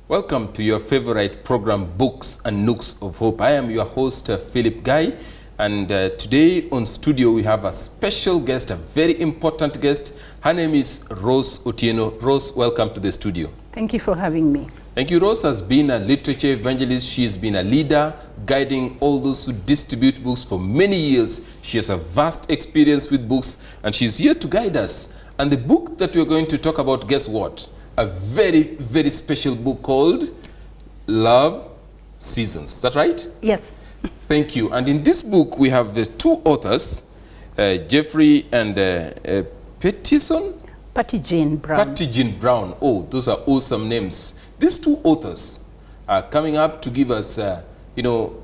Welcome to your favorite program, Books and Nooks of Hope. I am your host, Philip Guy, and today on studio we have a special guest, a very important guest. Her name is Rose Otieno. Rose, welcome to the studio. Thank you for having me. Thank you. Rose has been a literature evangelist. She has been a leader, guiding all those who distribute books for many years. She has a vast experience with books, and she's here to guide us. And the book that we're going to talk about, guess what? A very, very special book called Love Seasons. Is that right? Yes. Thank you. And in this book, we have the two authors, Jeffrey and Patty Jean Brown. Patty Jean Brown. Oh, those are awesome names. These two authors are coming up to give us,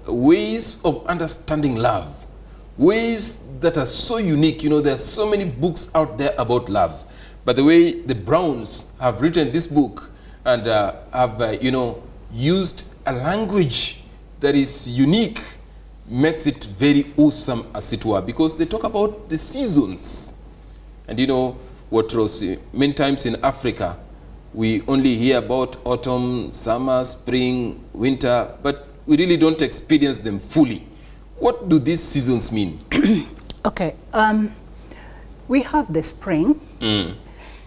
ways of understanding love, ways that are so unique. There are so many books out there about love. But the way the Browns have written this book and have, used a language that is unique makes it very awesome, as it were, because they talk about the seasons. And what, Rose, many times in Africa, we only hear about autumn, summer, spring, winter, but we really don't experience them fully. What do these seasons mean? Okay, we have the spring.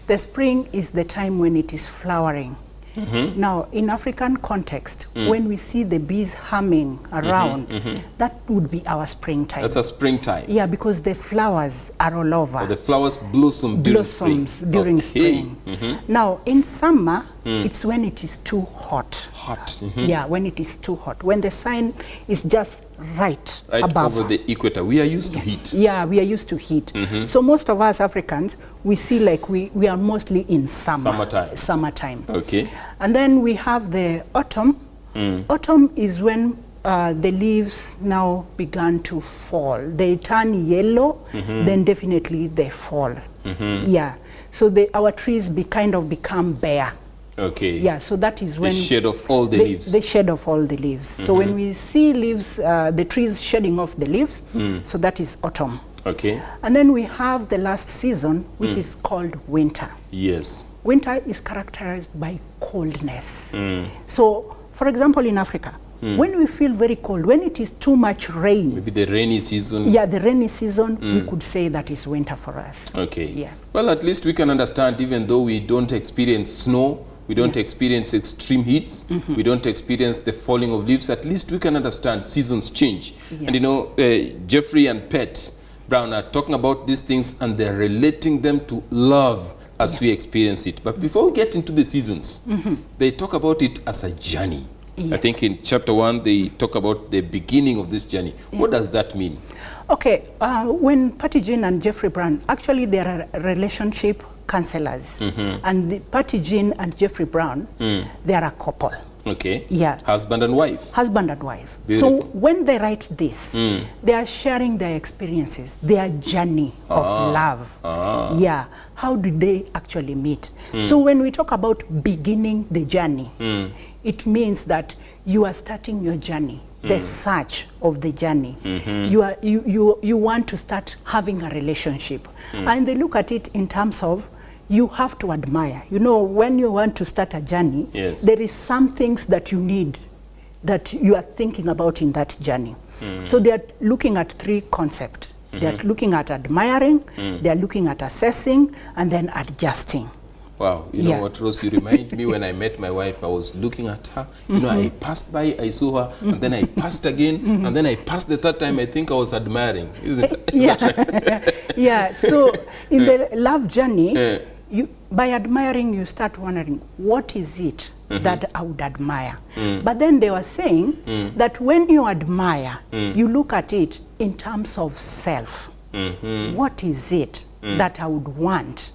The spring is the time when it is flowering. Now, in African context, when we see the bees humming around, that would be our springtime. That's a springtime. Yeah, because the flowers are all over. Oh, the flowers blossom during spring. During spring. Now, in summer, it's when it is too hot. Yeah, when it is too hot. When the sun is just right above. Over the equator. We are used to heat. Yeah, we are used to heat. So most of us Africans, we see like we are mostly in summertime. Okay. And then we have the autumn. Autumn is when the leaves now began to fall. They turn yellow, then definitely they fall. Yeah. So our trees kind of become bare. Okay. Yeah, so that is when the shed of all the leaves. The shed of all the leaves. So when we see leaves, the trees shedding off the leaves, so that is autumn. Okay. And then we have the last season, which is called winter. Yes. Winter is characterized by coldness. So, for example, in Africa, when we feel very cold, when it is too much rain. Maybe the rainy season. Yeah, the rainy season, we could say that is winter for us. Okay. Yeah. Well, at least we can understand, even though we don't experience snow, we don't experience extreme heats, we don't experience the falling of leaves, at least we can understand seasons change. Yeah. And Jeffrey and Pat Brown are talking about these things and they're relating them to love as we experience it. But before we get into the seasons, they talk about it as a journey. Yes. I think in chapter 1, they talk about the beginning of this journey. What does that mean? Okay, when Patty Jean and Jeffrey Brown, actually they are relationship counselors. And Patty Jean and Jeffrey Brown, they are a couple. Okay. Yeah. Husband and wife. Husband and wife. Beautiful. So when they write this, they are sharing their experiences, their journey of love. Yeah. How did they actually meet? So when we talk about beginning the journey, it means that you are starting your journey, the search of the journey. You want to start having a relationship. And they look at it in terms of you have to admire. When you want to start a journey, there is some things that you need, that you are thinking about in that journey. So they are looking at three concepts. They are looking at admiring, they are looking at assessing, and then adjusting. Wow, you know what, Rose, you remind me when I met my wife, I was looking at her, I passed by, I saw her, and then I passed again, and then I passed the third time. I think I was admiring, isn't it? Yeah, so in the love journey, by admiring, you start wondering, what is it that I would admire? But then they were saying that when you admire, you look at it in terms of self. What is it that I would want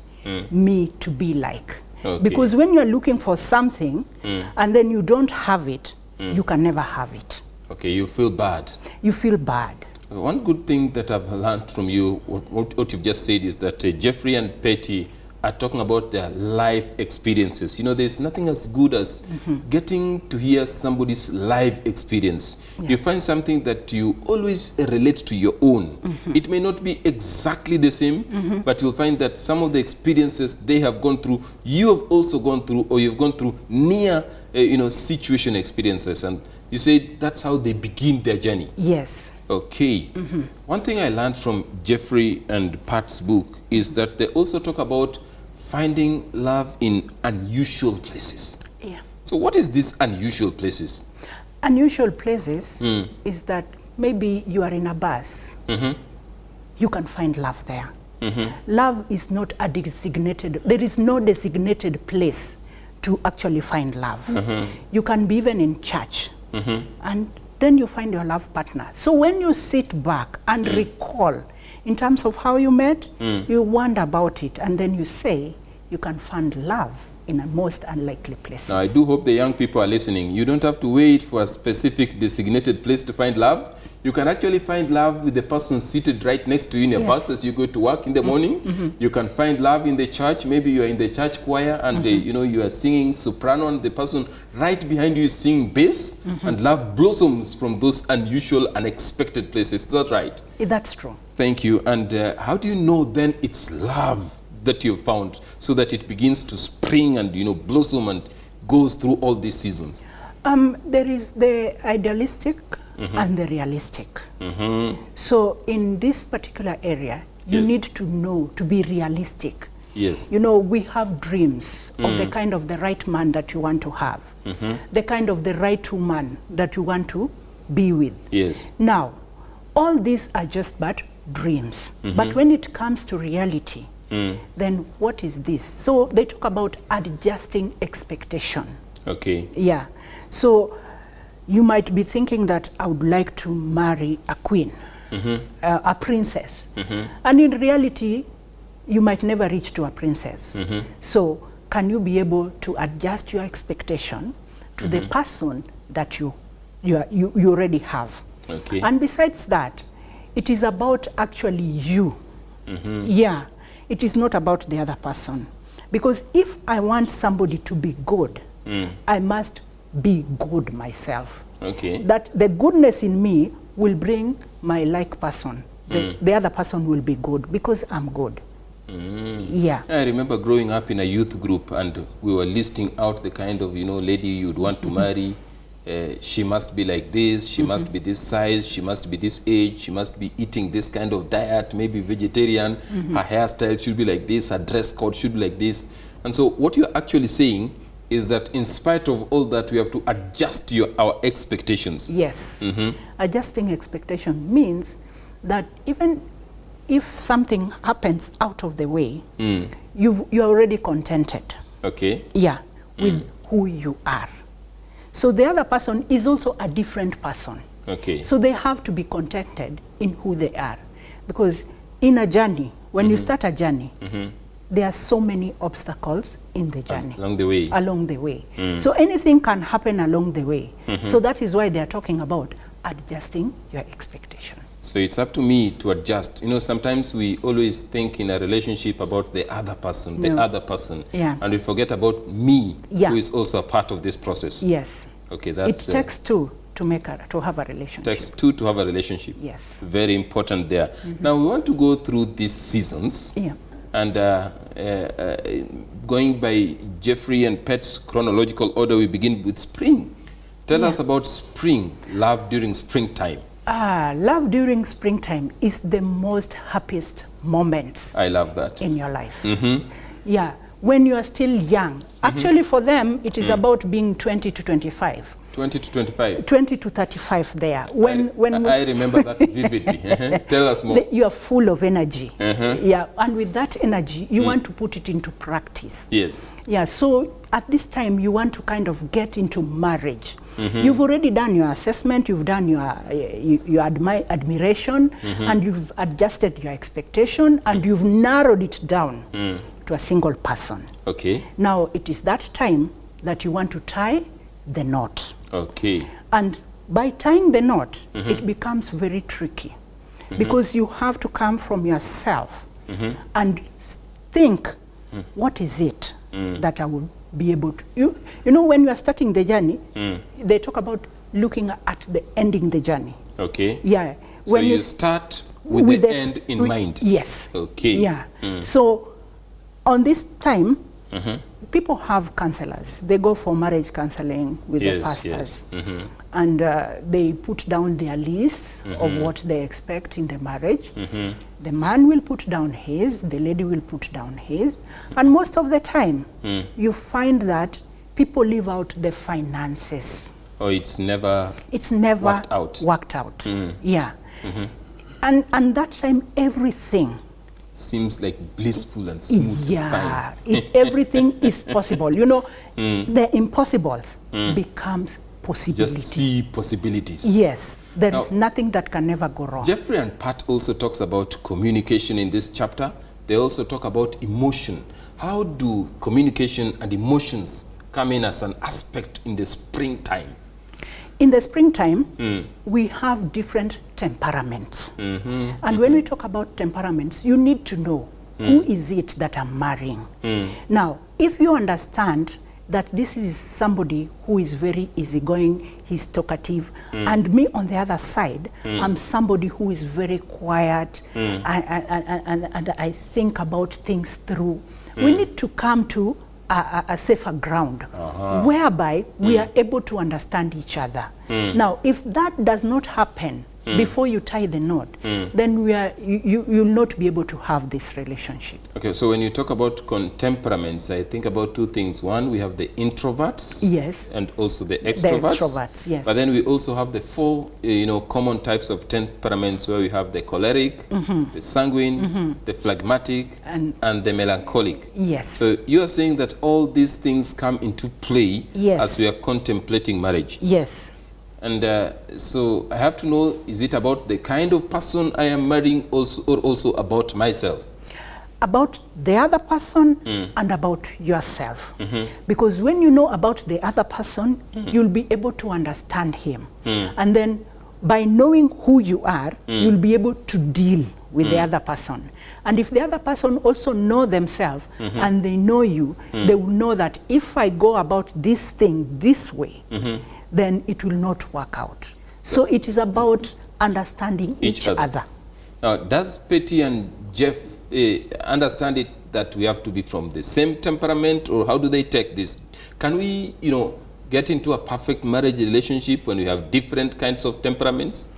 me to be like? Because when you're looking for something and then you don't have it, you can never have it. Okay, you feel bad. You feel bad. One good thing that I've learned from you, what you've just said, is that Jeffrey and Patty are talking about their life experiences. You know, there's nothing as good as getting to hear somebody's life experience. You find something that you always relate to your own. It may not be exactly the same, but you'll find that some of the experiences they have gone through, you have also gone through, or you've gone through near, situation experiences. And you say that's how they begin their journey. Yes. Okay. One thing I learned from Jeffrey and Pat's book is that they also talk about finding love in unusual places. Yeah. So what is these unusual places? Unusual places is that maybe you are in a bus. You can find love there. Love is not a designated, there is no designated place to actually find love. You can be even in church and then you find your love partner. So when you sit back and recall in terms of how you met, you wonder about it, and then you say you can find love in a most unlikely places. Now, I do hope the young people are listening. You don't have to wait for a specific designated place to find love. You can actually find love with the person seated right next to you in your bus as you go to work in the morning. You can find love in the church. Maybe you are in the church choir and you are singing soprano and the person right behind you is singing bass, and love blossoms from those unusual, unexpected places. Is that right? That's true. Thank you. And how do you know then it's love that you've found, so that it begins to spring and blossom and goes through all these seasons? There is the idealistic and the realistic. So in this particular area, you need to know to be realistic. Yes. We have dreams of the kind of the right man that you want to have, the kind of the right woman that you want to be with. Yes. Now, all these are just but dreams. But when it comes to reality, then what is this? So they talk about adjusting expectation. Okay. Yeah. So you might be thinking that I would like to marry a queen, a princess. And in reality, you might never reach to a princess. So can you be able to adjust your expectation to the person that you already have? Okay. And besides that, it is about actually you. Yeah. It is not about the other person. Because if I want somebody to be good, I must be good myself. Okay. That the goodness in me will bring my like person. The other person will be good because I'm good. Yeah. I remember growing up in a youth group and we were listing out the kind of, lady you'd want to marry. She must be like this, she must be this size, she must be this age, she must be eating this kind of diet, maybe vegetarian, her hairstyle should be like this, her dress code should be like this. And so what you're actually saying is that in spite of all that, we have to adjust our expectations. Yes. Adjusting expectation means that even if something happens out of the way, you're already contented. Okay. Yeah, with who you are. So the other person is also a different person. Okay. So they have to be contented in who they are. Because in a journey, when you start a journey, there are so many obstacles in the journey. Along the way. Along the way. So anything can happen along the way. So that is why they are talking about adjusting your expectation. So it's up to me to adjust. Sometimes we always think in a relationship about the other person, and we forget about me, who is also a part of this process. Yes. Okay, that's... It takes two to have a relationship. It takes two to have a relationship. Yes. Very important there. Now we want to go through these seasons. Yeah. And going by Jeffrey and Pet's chronological order, we begin with spring. Tell us about spring, love during springtime. Love during springtime is the most happiest moments. I love that. In your life. Yeah, when you are still young. Actually for them, it is about being 20 to 25. 20 to 25? 20 to 35 there. I remember that vividly. Tell us more. You are full of energy. Yeah, and with that energy, you want to put it into practice. Yes. Yeah, so at this time, you want to kind of get into marriage. You've already done your assessment, you've done your admiration, and you've adjusted your expectation, and you've narrowed it down to a single person. Okay. Now, it is that time that you want to tie the knot. Okay. And by tying the knot, it becomes very tricky because you have to come from yourself and think what is it that I will be able to, you know, when you are starting the journey, they talk about looking at the ending the journey. Okay. Yeah. So when you start with the end in mind. Yes. Okay. Yeah. So on this time, people have counselors. They go for marriage counseling with the pastors. And they put down their lists of what they expect in the marriage. The man will put down his, the lady will put down his. And most of the time, you find that people leave out the finances. Oh, it's never worked out. Yeah. And that time, everything seems like blissful and smooth. Yeah, everything is possible. You know, the impossibles becomes possibilities. Just see possibilities. Yes, there is nothing that can never go wrong. Jeffrey and Pat also talks about communication in this chapter. They also talk about emotion. How do communication and emotions come in as an aspect in the springtime? In the springtime, we have different temperaments. And when we talk about temperaments, you need to know who is it that I'm marrying. Now, if you understand that this is somebody who is very easygoing, he's talkative, and me on the other side, I'm somebody who is very quiet, and I think about things through. We need to come to a safer ground, whereby we are able to understand each other. Now, if that does not happen before you tie the knot, then you'll not be able to have this relationship. Okay, so when you talk about temperaments, I think about two things. One, we have the introverts, yes, and also the extroverts. The extroverts, yes. But then we also have the four, common types of temperaments, where we have the choleric, the sanguine, the phlegmatic, and the melancholic. Yes. So you are saying that all these things come into play yes, as we are contemplating marriage. Yes. And so I have to know, is it about the kind of person I am marrying also, or also about myself? About the other person and about yourself. Because when you know about the other person, you'll be able to understand him. And then by knowing who you are, you'll be able to deal with the other person. And if the other person also know themselves and they know you, they will know that if I go about this thing this way, then it will not work out. So it is about understanding each other. Now, does Petty and Jeff understand it that we have to be from the same temperament, or how do they take this? Can we, get into a perfect marriage relationship when we have different kinds of temperaments?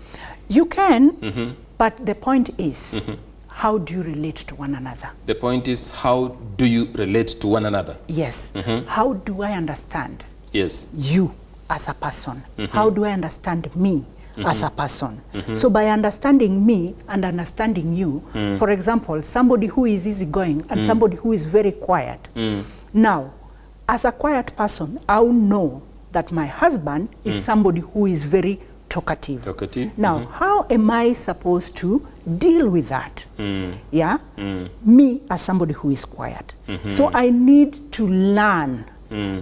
You can, but the point is, how do you relate to one another? The point is, how do you relate to one another? Yes. How do I understand you as a person? How do I understand me as a person? So by understanding me and understanding you, for example, somebody who is easygoing and somebody who is very quiet. Now, as a quiet person, I'll know that my husband is somebody who is very talkative. Now, how am I supposed to deal with that? Yeah? Me as somebody who is quiet. So I need to learn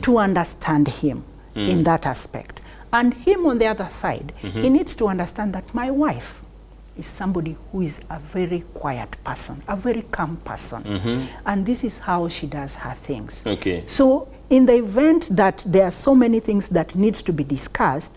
to understand him in that aspect. And him on the other side, he needs to understand that my wife is somebody who is a very quiet person, a very calm person. And this is how she does her things. Okay. So in the event that there are so many things that needs to be discussed,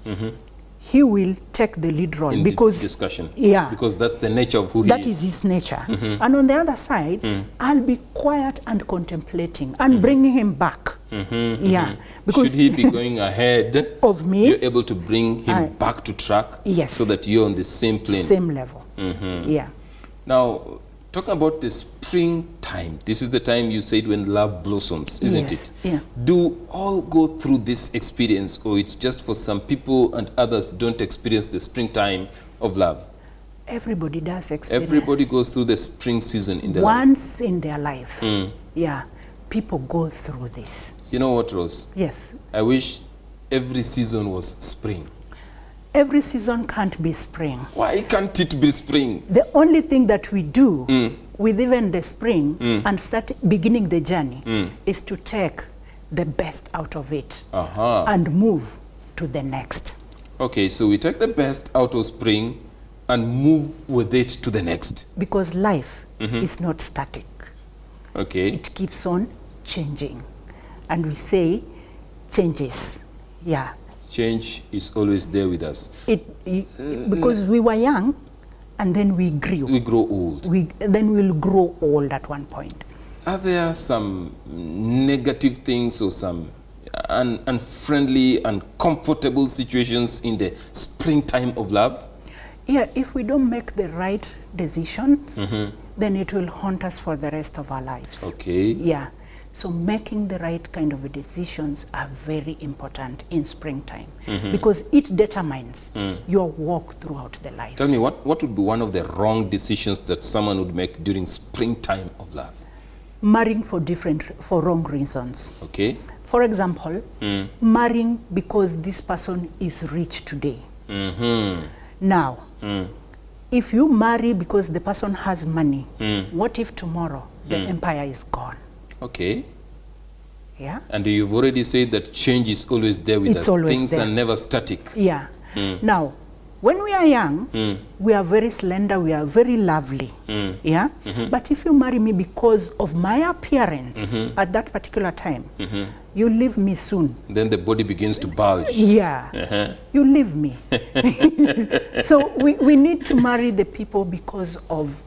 he will take the lead role in because discussion. Yeah, because that's the nature of who he is. That is his nature. And on the other side, I'll be quiet and contemplating and bringing him back. Yeah, because should he be going ahead of me, you're able to bring him back to track. Yes, so that you're on the same plane, same level. Yeah. Now, talk about the springtime. This is the time you said when love blossoms, isn't it? Yeah. Do all go through this experience, or it's just for some people and others don't experience the springtime of love? Everybody does experience. Everybody goes through the spring season in their life. Once in their life. Yeah. People go through this. You know what, Rose? Yes. I wish every season was spring. Every season can't be spring. Why can't it be spring? The only thing that we do with even the spring and start beginning the journey is to take the best out of it and move to the next. Okay, so we take the best out of spring and move with it to the next. Because life is not static. Okay. It keeps on changing. And we say changes. Yeah. Change is always there with us. Because we were young and then we grew. We grow old. Then we'll grow old at one point. Are there some negative things or some unfriendly, uncomfortable situations in the springtime of love? Yeah, if we don't make the right decisions, then it will haunt us for the rest of our lives. Okay. Yeah. So making the right kind of decisions are very important in springtime because it determines your walk throughout the life. Tell me, what would be one of the wrong decisions that someone would make during springtime of love? Marrying for wrong reasons. Okay. For example, marrying because this person is rich today. Now, if you marry because the person has money, what if tomorrow the empire is gone? Okay. Yeah. And you've already said that change is always there with us. Things are never static. Yeah. Now, when we are young, we are very slender, we are very lovely. Yeah. But if you marry me because of my appearance at that particular time, you leave me soon. Then the body begins to bulge. Yeah. You leave me. So we need to marry the people because of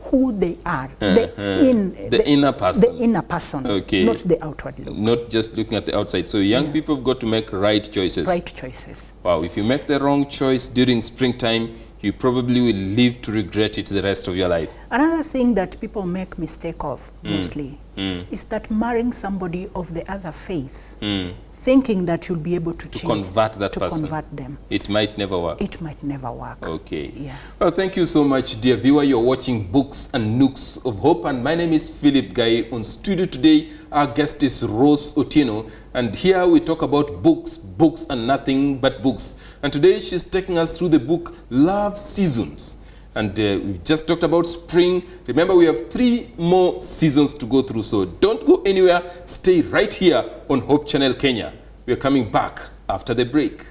who they are, the inner person. The inner person, okay. Not the outward look. Not just looking at the outside. So young people have got to make right choices. Right choices. Wow, if you make the wrong choice during springtime, you probably will live to regret it the rest of your life. Another thing that people make mistake of mostly is that marrying somebody of the other faith, thinking that you'll be able to convert that person. Convert them. It might never work. It might never work. Okay. Yeah. Well, thank you so much, dear viewer. You're watching Books and Nooks of Hope, and my name is Philip Guy. On studio today, our guest is Rose Otieno, and here we talk about books, and nothing but books. And today she's taking us through the book Love Seasons. And we've just talked about spring. Remember, we have 3 more seasons to go through, so don't go anywhere. Stay right here on Hope Channel Kenya. We're coming back after the break.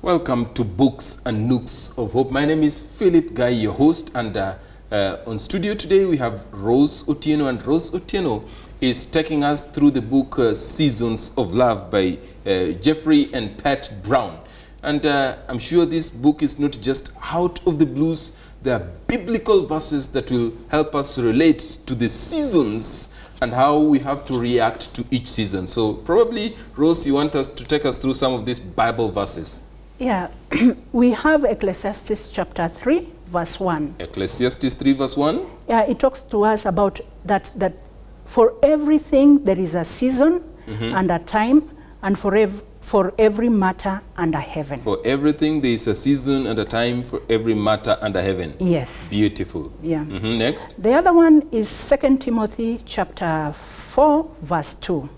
Welcome to Books and Nooks of Hope. My name is Philip Guy, your host, and on studio today we have Rose Otieno, and Rose Otieno is taking us through the book Seasons of Love by Jeffrey and Pat Brown. And I'm sure this book is not just out of the blues. There are biblical verses that will help us relate to the seasons and how we have to react to each season. So probably, Rose, you want us to take us through some of these Bible verses. Yeah, we have Ecclesiastes chapter 3, verse 1. Ecclesiastes 3, verse 1? Yeah, it talks to us about that for everything there is a season and a time, and for every matter under heaven. For everything there is a season and a time, for every matter under heaven. Yes. Beautiful. Yeah. Next. The other one is 2 Timothy chapter 4, verse 2.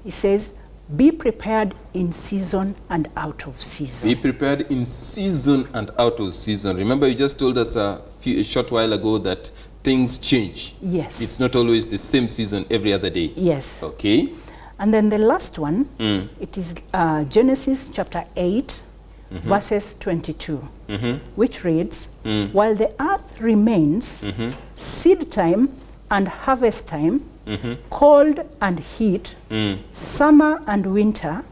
It says, be prepared in season and out of season. Be prepared in season and out of season. Remember, you just told us a short while ago that things change. Yes. It's not always the same season every other day. Yes. Okay. And then the last one, it is Genesis chapter 8, verses 22, which reads, while the earth remains, seed time and harvest time, cold and heat, summer and winter,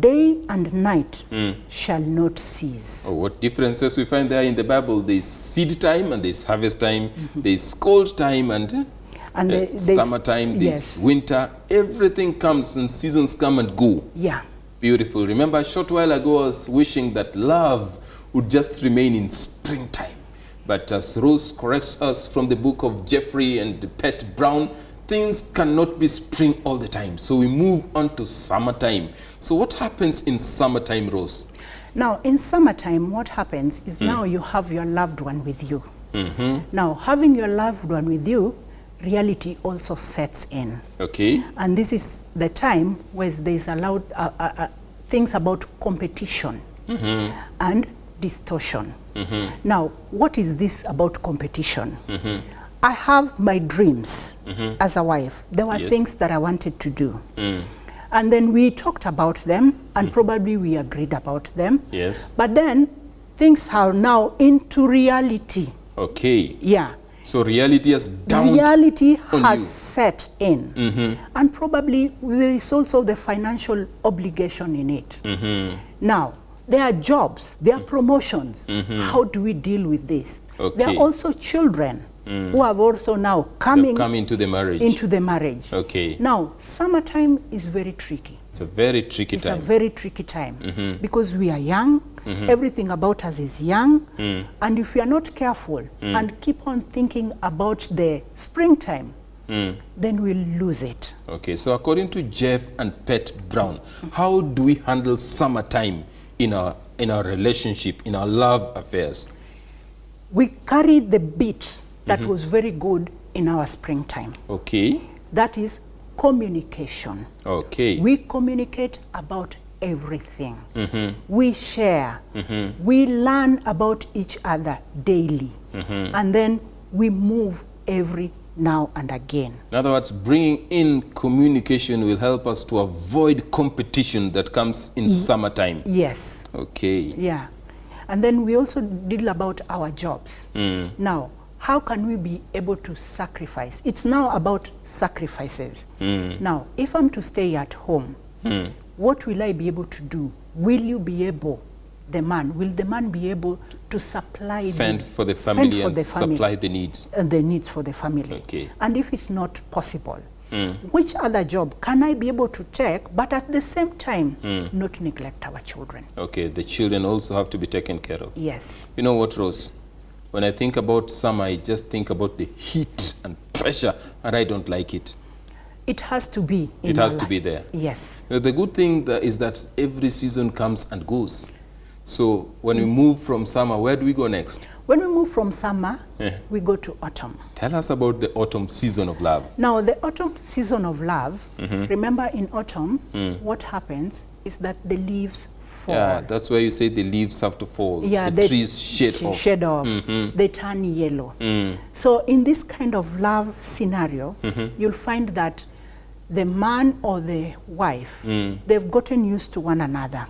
day and night shall not cease. Oh, what differences we find there in the Bible. There's seed time and there's harvest time, there's cold time and summertime, there's winter. Everything comes and seasons come and go. Yeah. Beautiful. Remember, a short while ago I was wishing that love would just remain in springtime. But as Rose corrects us from the book of Jeffrey and Pat Brown, things cannot be spring all the time. So we move on to summertime. So what happens in summertime, Rose? Now, in summertime, what happens is now you have your loved one with you. Now, having your loved one with you, reality also sets in. Okay. And this is the time where there's allowed things about competition and distortion. Now, what is this about competition? I have my dreams as a wife. There were things that I wanted to do. And then we talked about them, and probably we agreed about them. Yes. But then things are now into reality. Okay. Yeah. So reality has dawned Reality on has you. set in. And probably there is also the financial obligation in it. Now, there are jobs, there are promotions. How do we deal with this? Okay. There are also children who have also now come into the marriage. into the marriage. Okay. Now, summertime is very tricky. It's a very tricky It's time. a very tricky time because we are young, everything about us is young, and if we are not careful and keep on thinking about the springtime, then we'll lose it. Okay, so according to Jeff and Pat Brown, how do we handle summertime in our relationship, in our love affairs? We carry the beat that was very good in our springtime. Okay. That is communication. Okay. We communicate about everything. We share. We learn about each other daily. And then we move every now and again. In other words, bringing in communication will help us to avoid competition that comes in summertime. Yes. Okay. Yeah. And then we also deal about our jobs. Now, how can we be able to sacrifice? It's now about sacrifices. Now, if I'm to stay at home, what will I be able to do? Will you be able, the man, will the man be able to supply Fend for the family and supply the needs? And the needs for the family. Okay. And if it's not possible, which other job can I be able to take, but at the same time, not neglect our children? Okay, the children also have to be taken care of. Yes. You know what, Rose? When I think about summer, I just think about the heat and pressure, and I don't like it. It has to be in It has our to life. be there. Yes. The good thing is that every season comes and goes. So when we move from summer, where do we go next? When we move from summer, we go to autumn. Tell us about the autumn season of love. Now, the autumn season of love, remember in autumn, what happens is that the leaves fall. Yeah, that's where you say the leaves have to fall. Yeah, the trees shed off. Shed off. They turn yellow. So in this kind of love scenario, you'll find that the man or the wife, they've gotten used to one another.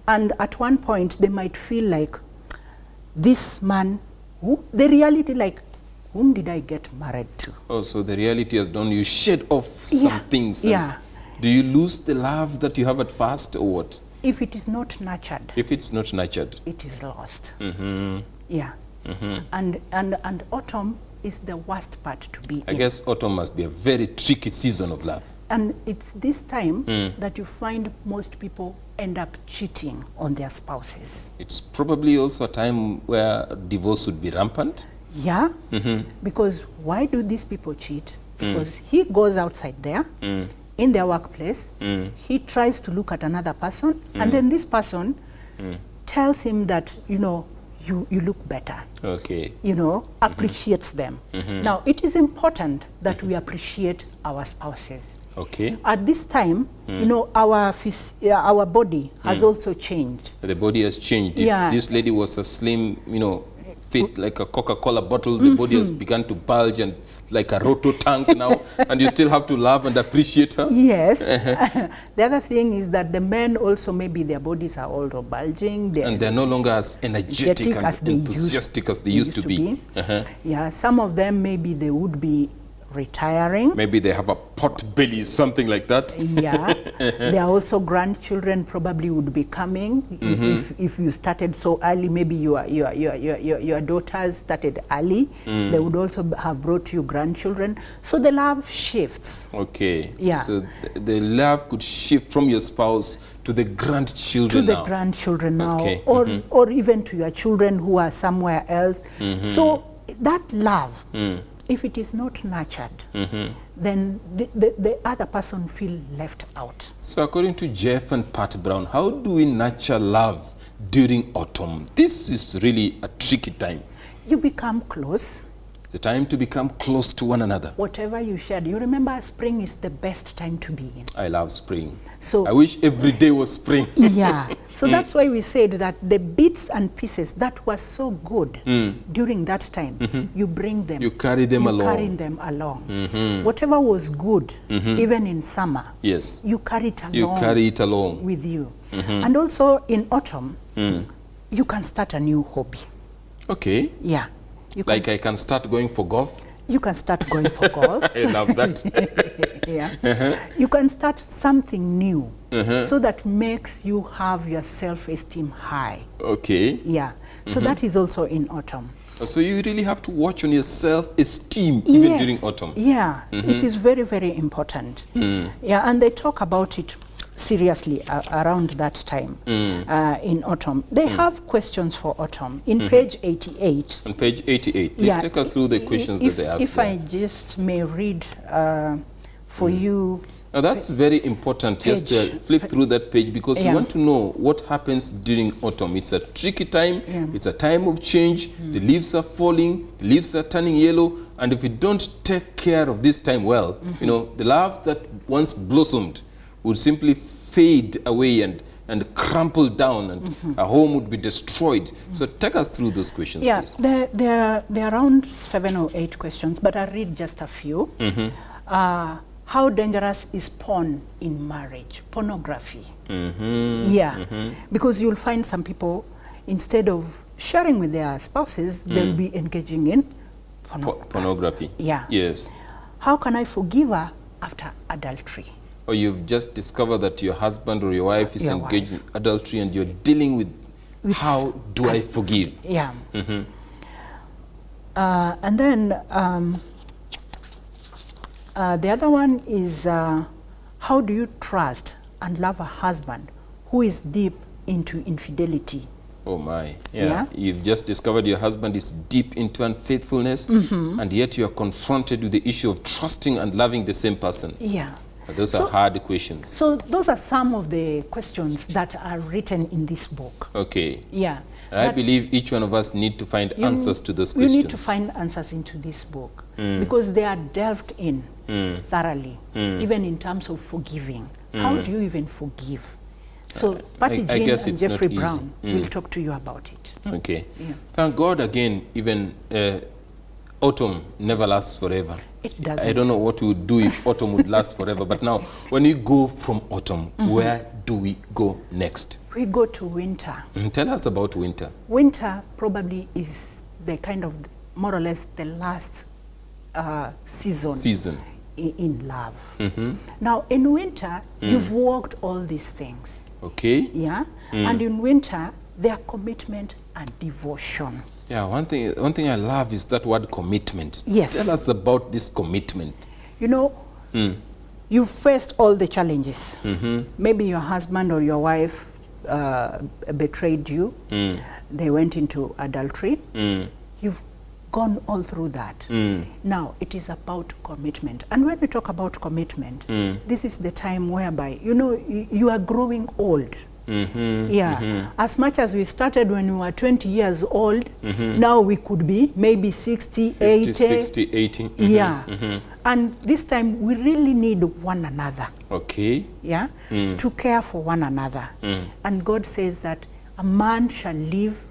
And at one point, they might feel like, this man, the reality like, whom did I get married to? Oh, so the reality has done, you shed off some things. Yeah. Do you lose the love that you have at first, or what? If it is not nurtured, If it's not nurtured. it is lost. Yeah. And autumn is the worst part to be I in. guess autumn must be a very tricky season of love. And it's this time that you find most people end up cheating on their spouses. It's probably also a time where divorce would be rampant. Yeah, because why do these people cheat? Because he goes outside there, in their workplace, he tries to look at another person, and then this person tells him that, you know, you look better. Okay. You know, appreciates them. Now, it is important that we appreciate our spouses. Okay. At this time, you know, our body has also changed. The body has changed. Yeah. If this lady was a slim, you know, fit like a Coca-Cola bottle, the body has begun to bulge and like a roto tank now, and you still have to love and appreciate her? Yes. The other thing is that the men also, maybe their bodies are also bulging. And they're no longer as energetic and enthusiastic as they used to be. Yeah, some of them, maybe they would be retiring. Maybe they have a pot belly, something like that. Yeah. There are also grandchildren probably would be coming. If you started so early, maybe your daughters started early. They would also have brought you grandchildren. So the love shifts. Okay. Yeah. So the love could shift from your spouse to the grandchildren to now. the grandchildren now. Okay. Or even to your children who are somewhere else. So that love, if it is not nurtured, then the other person feel left out. So according to Jeff and Pat Brown, how do we nurture love during autumn? This is really a tricky time. You become close. It's a time to become close to one another. Whatever you shared, you remember spring is the best time to be in. I love spring. So I wish every day was spring. yeah, so that's why we said that the bits and pieces that were so good during that time, you bring them. You carry them along. You carry them along. Whatever was good, even in summer, Yes. you carry it along. You carry it along. With you. And also in autumn, you can start a new hobby. Okay. Yeah. You can Like I can start going for golf. You can start going for golf. I love that. Yeah. You can start something new so that makes you have your self-esteem high. Okay. Yeah. So that is also in autumn. So you really have to watch on your self-esteem even during autumn. Yeah. It is very, very important. Yeah. And they talk about it seriously around that time in autumn. They have questions for autumn in page 88. On page 88, please take us through the questions that they asked. If I just may read for you. Now that's very important, just to flip through that page, because you want to know what happens during autumn. It's a tricky time, it's a time of change, the leaves are falling, the leaves are turning yellow, and if we don't take care of this time well, you know, the love that once blossomed would simply fade away and crumple down, and a home would be destroyed. So take us through those questions, please. There are around 7 or 8 questions, but I'll read just a few. How dangerous is porn in marriage? Pornography. Because you'll find some people, instead of sharing with their spouses, they'll be engaging in pornography. Yes. How can I forgive her after adultery? Or you've just discovered that your husband or your wife is engaged in adultery, and you're dealing with how do I forgive? Yeah. And then the other one is how do you trust and love a husband who is deep into infidelity? Oh my, You've just discovered your husband is deep into unfaithfulness, and yet you're confronted with the issue of trusting and loving the same person. Yeah. Those are hard questions. So those are some of the questions that are written in this book. Okay. Yeah. I believe each one of us need to find answers to those questions. You need to find answers into this book because they are delved in thoroughly, even in terms of forgiving. How do you even forgive? So Patty Jean and Jeffrey Brown will talk to you about it. Okay. Yeah. Thank God again, even autumn never lasts forever. It doesn't. I don't know what we would do if autumn would last forever, but now when we go from autumn, where do we go next? We go to winter. Tell us about winter. Winter probably is the kind of, more or less, the last season in love. Now, in winter, you've walked all these things. Okay. Yeah. And in winter, there are commitment and devotion. Yeah, one thing I love is that word commitment. Yes. Tell us about this commitment. You know, you faced all the challenges. Maybe your husband or your wife betrayed you. They went into adultery. You've gone all through that. Now, it is about commitment. And when we talk about commitment, this is the time whereby, you know, you are growing old. As much as we started when we were 20 years old, now we could be maybe 60, 50, 60, 80. And this time we really need one another. Okay. To care for one another. And God says that a man shall leave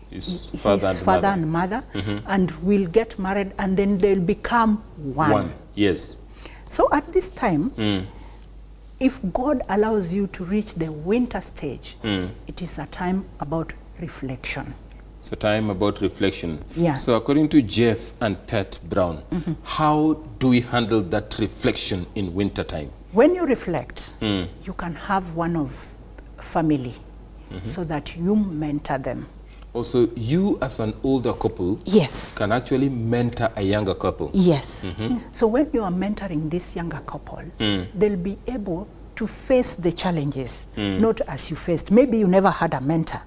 his father and mother and will get married, and then they'll become one. Yes. So at this time, if God allows you to reach the winter stage, it is a time about reflection. It's a time about reflection. Yeah. So according to Jeff and Pat Brown, how do we handle that reflection in winter time? When you reflect, you can have one of family so that you mentor them. Also, you as an older couple can actually mentor a younger couple. Yes. So when you are mentoring this younger couple, they'll be able to face the challenges, not as you faced. Maybe you never had a mentor.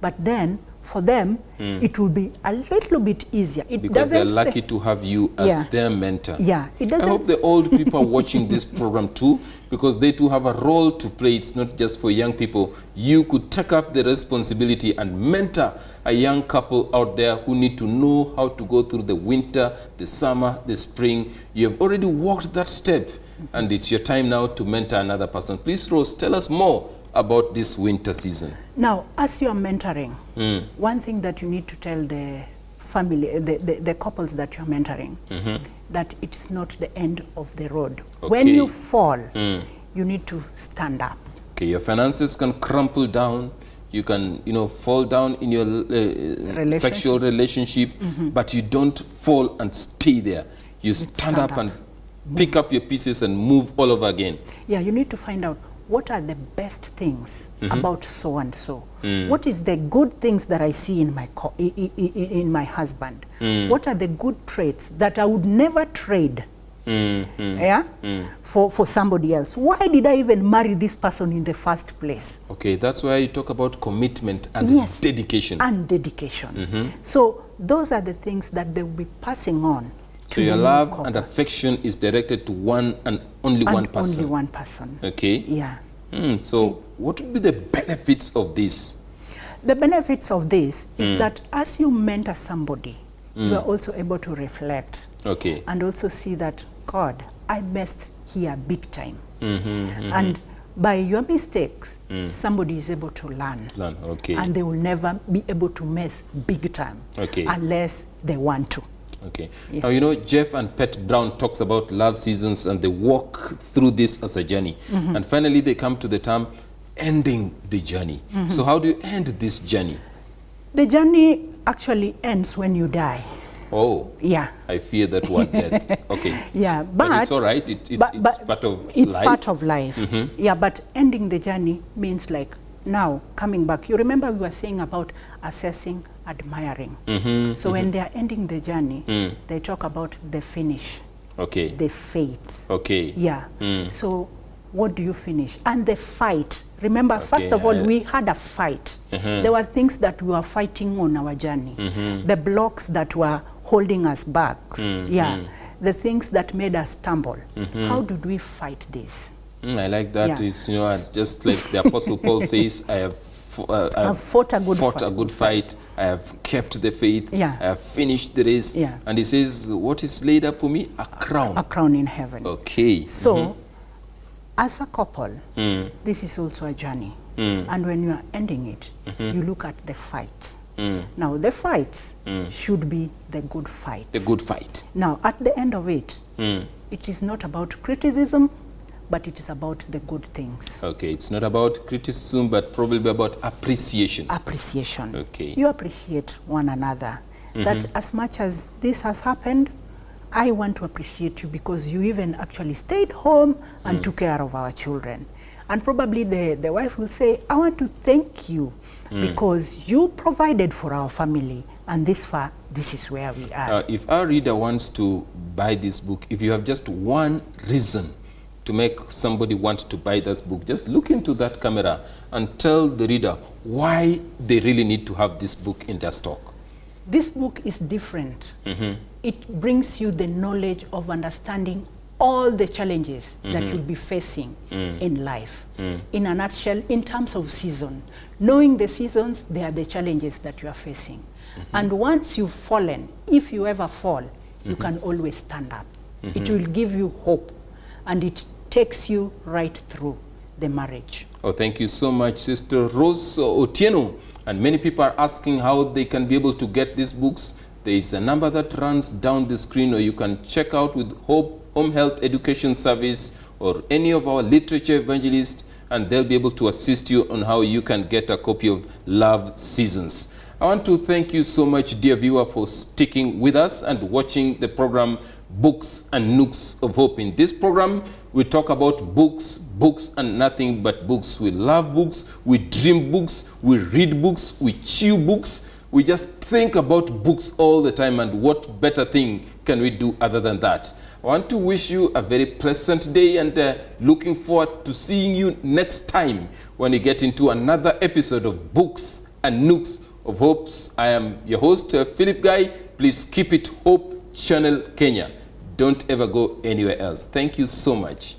But then for them, it will be a little bit easier. It because they're doesn't lucky to have you as their mentor. Yeah, it doesn't. I hope the old people are watching this program too, because they too have a role to play. It's not just for young people. You could take up the responsibility and mentor a young couple out there who need to know how to go through the winter, the summer, the spring. You have already walked that step, and it's your time now to mentor another person. Please, Rose, tell us more about this winter season. Now, as you're mentoring, one thing that you need to tell the family, the couples that you're mentoring, that it's not the end of the road. Okay. When you fall, you need to stand up. Okay, your finances can crumple down. You can, fall down in your sexual relationship, but you don't fall and stay there. You stand up and pick up your pieces and move all over again. Yeah, you need to find out what are the best things about so and so. What is the good things that I see in my husband? What are the good traits that I would never trade for somebody else? Why did I even marry this person in the first place? Okay, that's why you talk about commitment and dedication. And dedication. So those are the things that they will be passing on. So your love and affection is directed to one and only one person. Only one person. Okay. Yeah. So what would be the benefits of this? The benefits of this is that as you mentor somebody, you are also able to reflect. Okay. And also see that, God, I messed here big time. And by your mistakes, somebody is able to learn. Okay. And they will never be able to mess big time unless they want to. Okay. Yeah. Now, Jeff and Pat Brown talks about love seasons, and they walk through this as a journey. And finally, they come to the term ending the journey. So how do you end this journey? The journey actually ends when you die. Oh. Yeah. I fear that word, death. Okay. Yeah, but it's all right. It's part of life. It's part of life. Yeah, but ending the journey means like now coming back. You remember we were saying about assessing, admiring. So when they are ending the journey, they talk about the finish. Okay. The faith. Okay. Yeah. So what do you finish? And the fight. Remember, first of all, we had a fight. There were things that we were fighting on our journey. The blocks that were holding us back. Yeah. The things that made us stumble. How did we fight this? I like that. Yeah. It's, just like the Apostle Paul says, I have fought a good fight. I have kept the faith. Yeah. I have finished the race. Yeah. And he says, what is laid up for me? A crown. A crown in heaven. Okay. So, as a couple, this is also a journey. And when you are ending it, you look at the fight. Now, the fights should be the good fight. The good fight. Now, at the end of it, it is not about criticism, but it is about the good things. Okay, it's not about criticism, but probably about appreciation. Appreciation. Okay. You appreciate one another. That as much as this has happened, I want to appreciate you because you even actually stayed home and took care of our children. And probably the wife will say, I want to thank you because you provided for our family. And this far, this is where we are. If our reader wants to buy this book, if you have just one reason to make somebody want to buy this book, just look into that camera and tell the reader why they really need to have this book in their stock. This book is different. It brings you the knowledge of understanding all the challenges that you'll be facing in life. In a nutshell, in terms of season. Knowing the seasons, they are the challenges that you are facing. And once you've fallen, if you ever fall, you can always stand up. It will give you hope. And it takes you right through the marriage. Oh, thank you so much, Sister Rose Otieno. And many people are asking how they can be able to get these books. There is a number that runs down the screen, or you can check out with Hope Home Health Education Service or any of our literature evangelists, and they'll be able to assist you on how you can get a copy of Love Seasons. I want to thank you so much, dear viewer, for sticking with us and watching the program Books and Nooks of Hope. In this program, we talk about books, books and nothing but books. We love books, we dream books, we read books, we chew books. We just think about books all the time, and what better thing can we do other than that? I want to wish you a very pleasant day, and looking forward to seeing you next time when we get into another episode of Books and Nooks of Hopes. I am your host, Philip Guy. Please keep it Hope Channel Kenya. Don't ever go anywhere else. Thank you so much.